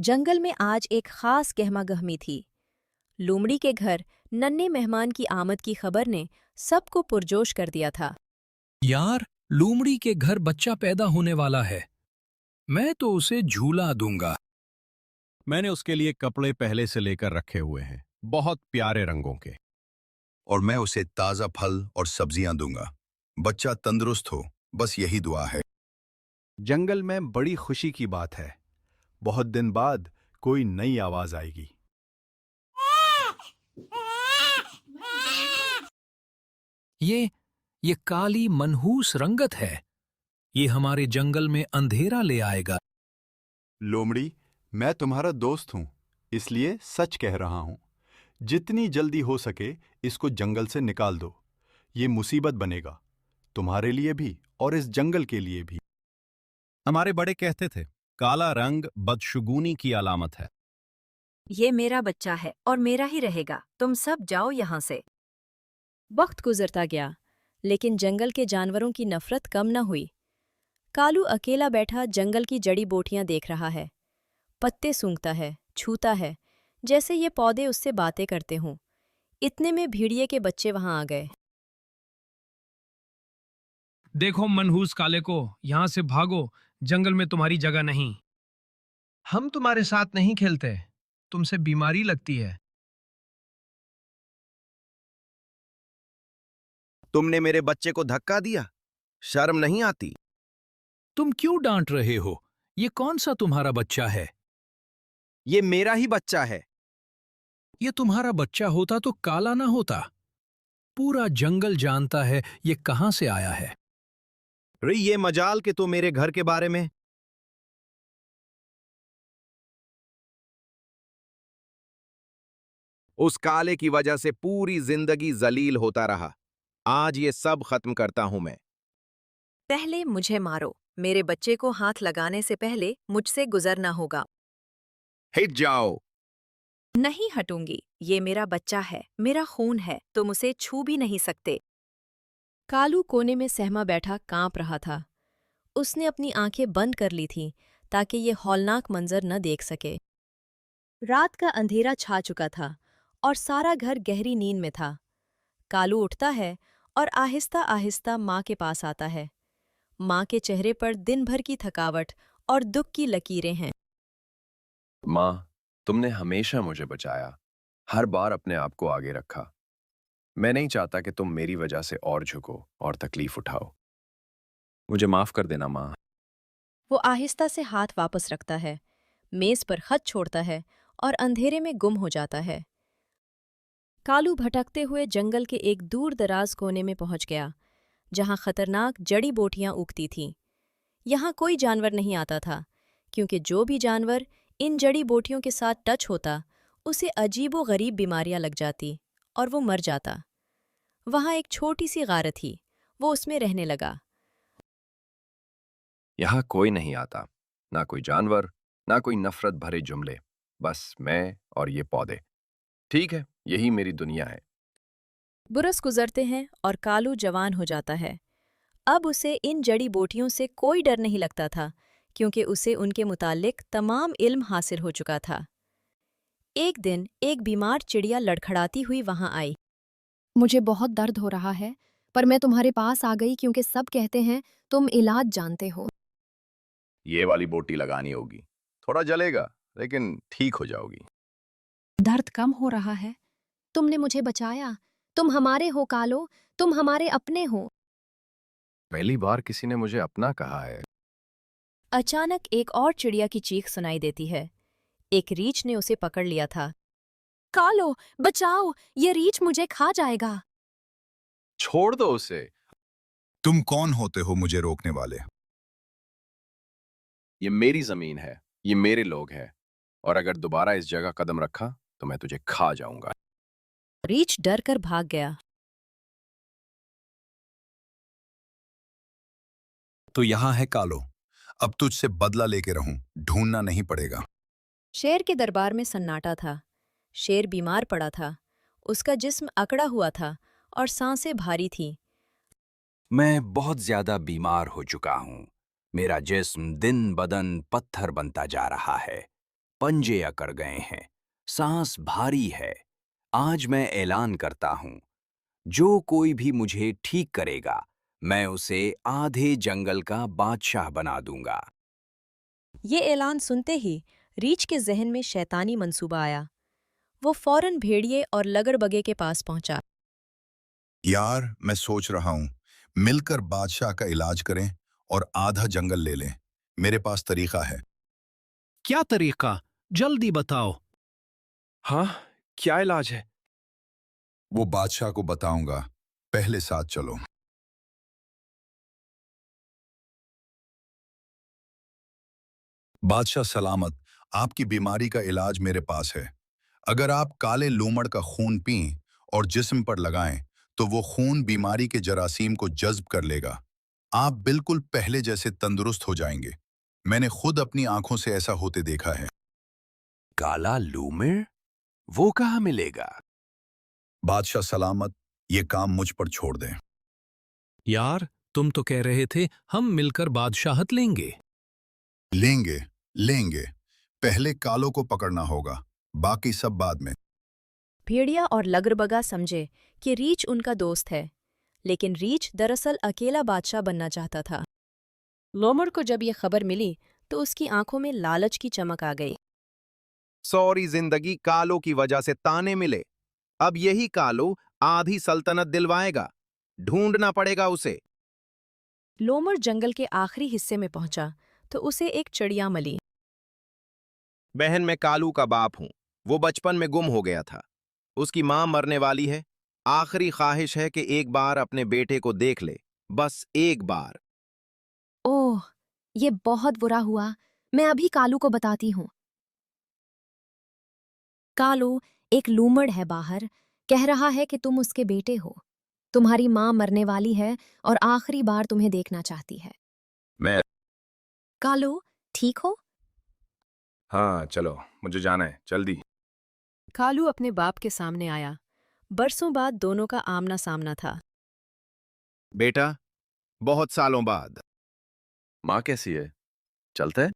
जंगल में आज एक खास गहमागहमी थी। लोमड़ी के घर नन्हे मेहमान की आमद की खबर ने सबको पुरजोश कर दिया था। यार, लोमड़ी के घर बच्चा पैदा होने वाला है। मैं तो उसे झूला दूंगा। मैंने उसके लिए कपड़े पहले से लेकर रखे हुए हैं, बहुत प्यारे रंगों के। और मैं उसे ताज़ा फल और सब्जियां दूंगा। बच्चा तंदुरुस्त हो, बस यही दुआ है। जंगल में बड़ी खुशी की बात है। बहुत दिन बाद कोई नई आवाज आएगी। ये काली मनहूस रंगत है। ये हमारे जंगल में अंधेरा ले आएगा। लोमड़ी, मैं तुम्हारा दोस्त हूं, इसलिए सच कह रहा हूं। जितनी जल्दी हो सके इसको जंगल से निकाल दो। ये मुसीबत बनेगा, तुम्हारे लिए भी और इस जंगल के लिए भी। हमारे बड़े कहते थे, काला रंग बदशुगुनी की अलामत है। ये मेरा बच्चा है और मेरा ही रहेगा, तुम सब जाओ यहाँ से। वक्त गुजरता गया, लेकिन जंगल के जानवरों की नफरत कम न हुई। कालू अकेला बैठा जंगल की जड़ी बूटियां देख रहा है। पत्ते सूंघता है, छूता है, जैसे ये पौधे उससे बातें करते हों। इतने में भेड़िए के बच्चे वहां आ गए। देखो मनहूस काले को, यहाँ से भागो। जंगल में तुम्हारी जगह नहीं। हम तुम्हारे साथ नहीं खेलते। तुमसे बीमारी लगती है। तुमने मेरे बच्चे को धक्का दिया, शर्म नहीं आती? तुम क्यों डांट रहे हो? ये कौन सा तुम्हारा बच्चा है? ये मेरा ही बच्चा है। ये तुम्हारा बच्चा होता तो काला ना होता। पूरा जंगल जानता है ये कहाँ से आया है। रे, ये मजाल के तो मेरे घर के बारे में। उस काले की वजह से पूरी जिंदगी जलील होता रहा। आज ये सब खत्म करता हूं मैं। पहले मुझे मारो, मेरे बच्चे को हाथ लगाने से पहले मुझसे गुजरना होगा। हिट जाओ। नहीं हटूंगी, ये मेरा बच्चा है, मेरा खून है, तुम उसे छू भी नहीं सकते। कालू कोने में सहमा बैठा कांप रहा था। उसने अपनी आंखें बंद कर ली थीं ताकि ये हौलनाक मंजर न देख सके। रात का अंधेरा छा चुका था और सारा घर गहरी नींद में था। कालू उठता है और आहिस्ता आहिस्ता माँ के पास आता है। माँ के चेहरे पर दिन भर की थकावट और दुख की लकीरें हैं। माँ, तुमने हमेशा मुझे बचाया, हर बार अपने आप को आगे रखा। मैं नहीं चाहता कि तुम मेरी वजह से और झुको और तकलीफ उठाओ। मुझे माफ कर देना माँ। वो आहिस्ता से हाथ वापस रखता है, मेज पर खत छोड़ता है और अंधेरे में गुम हो जाता है। कालू भटकते हुए जंगल के एक दूर दराज कोने में पहुंच गया, जहां खतरनाक जड़ी बूटियां उगती थीं। यहाँ कोई जानवर नहीं आता था, क्योंकि जो भी जानवर इन जड़ी बूटियों के साथ टच होता, उसे अजीबो-गरीब बीमारियां लग जाती और वो मर जाता। वहाँ एक छोटी सी गार थी, वो उसमें रहने लगा। यहाँ कोई नहीं आता, ना कोई जानवर, ना कोई नफरत भरे जुमले, बस मैं और ये पौधे। ठीक है, यही मेरी दुनिया है। बरस गुजरते हैं और कालू जवान हो जाता है। अब उसे इन जड़ी बूटियों से कोई डर नहीं लगता था, क्योंकि उसे उनके मुतालिक तमाम इल्म हासिल हो चुका था। एक दिन एक बीमार चिड़िया लड़खड़ाती हुई वहां आई। मुझे बहुत दर्द हो रहा है, पर मैं तुम्हारे पास आ गई क्योंकि सब कहते हैं तुम इलाज जानते हो। ये वाली बोटी लगानी होगी। थोड़ा जलेगा, लेकिन ठीक हो जाओगी। दर्द कम हो रहा है। तुमने मुझे बचाया। तुम हमारे हो कालो, तुम हमारे अपने हो। पहली बार किसी ने मुझे अपना कहा है। अचानक एक और चिड़िया की चीख सुनाई देती है। एक रीछ ने उसे पकड़ लिया था। कालो, बचाओ, ये रीछ मुझे खा जाएगा। छोड़ दो उसे। तुम कौन होते हो मुझे रोकने वाले? ये मेरी जमीन है, ये मेरे लोग हैं, और अगर दोबारा इस जगह कदम रखा तो मैं तुझे खा जाऊंगा। रीछ डर कर भाग गया। तो यहाँ है कालो, अब तुझसे बदला लेके रहूं, ढूंढना नहीं पड़ेगा। शेर के दरबार में सन्नाटा था। शेर बीमार पड़ा था। उसका जिस्म अकड़ा हुआ था और सांसें भारी थीं। मैं बहुत ज्यादा बीमार हो चुका हूँ। मेरा जिस्म दिन बदन पत्थर बनता जा रहा है। पंजे अकड़ गए हैं, सांस भारी है। आज मैं ऐलान करता हूं, जो कोई भी मुझे ठीक करेगा, मैं उसे आधे जंगल का बादशाह बना दूंगा। ये ऐलान सुनते ही रीछ के जहन में शैतानी मंसूबा आया। वो फौरन भेड़िए और लगड़बगे के पास पहुंचा। यार, मैं सोच रहा हूं, मिलकर बादशाह का इलाज करें और आधा जंगल ले लें। मेरे पास तरीका है। क्या तरीका? जल्दी बताओ। हाँ, क्या इलाज है? वो बादशाह को बताऊंगा, पहले साथ चलो। बादशाह सलामत, आपकी बीमारी का इलाज मेरे पास है। अगर आप काले लोमड़ का खून पीं और जिस्म पर लगाएं, तो वो खून बीमारी के जरासीम को जज्ब कर लेगा। आप बिल्कुल पहले जैसे तंदुरुस्त हो जाएंगे। मैंने खुद अपनी आंखों से ऐसा होते देखा है। काला लूमिर? वो कहाँ मिलेगा? बादशाह सलामत, ये काम मुझ पर छोड़ दें। यार, तुम तो कह रहे थे हम मिलकर बादशाहत लेंगे। लेंगे, लेंगे। पहले कालों को पकड़ना होगा, बाकी सब बाद में। भेड़िया और लगड़बगा समझे कि रीछ उनका दोस्त है, लेकिन रीछ दरअसल अकेला बादशाह बनना चाहता था। लोमड़ को जब ये खबर मिली तो उसकी आंखों में लालच की चमक आ गई। सौरी जिंदगी कालो की वजह से ताने मिले। अब यही कालो आधी सल्तनत दिलवाएगा। ढूंढना पड़ेगा उसे। लोमड़ जंगल के आखिरी हिस्से में पहुंचा तो उसे एक चिड़िया मिली। बहन, मैं कालू का बाप हूं। वो बचपन में गुम हो गया था। उसकी मां मरने वाली है। आखिरी ख्वाहिश है कि एक बार अपने बेटे को देख ले, बस एक बार। ओह, ये बहुत बुरा हुआ। मैं अभी कालू को बताती हूँ। कालू, एक लूमड़ है बाहर, कह रहा है कि तुम उसके बेटे हो। तुम्हारी माँ मरने वाली है और आखिरी बार तुम्हें देखना चाहती है। मैं कालू, ठीक हो? हाँ, चलो, मुझे जाना है, जल्दी। कालू अपने बाप के सामने आया। बरसों बाद दोनों का आमना सामना था। बेटा, बहुत सालों बाद। माँ कैसी है? चलते हैं?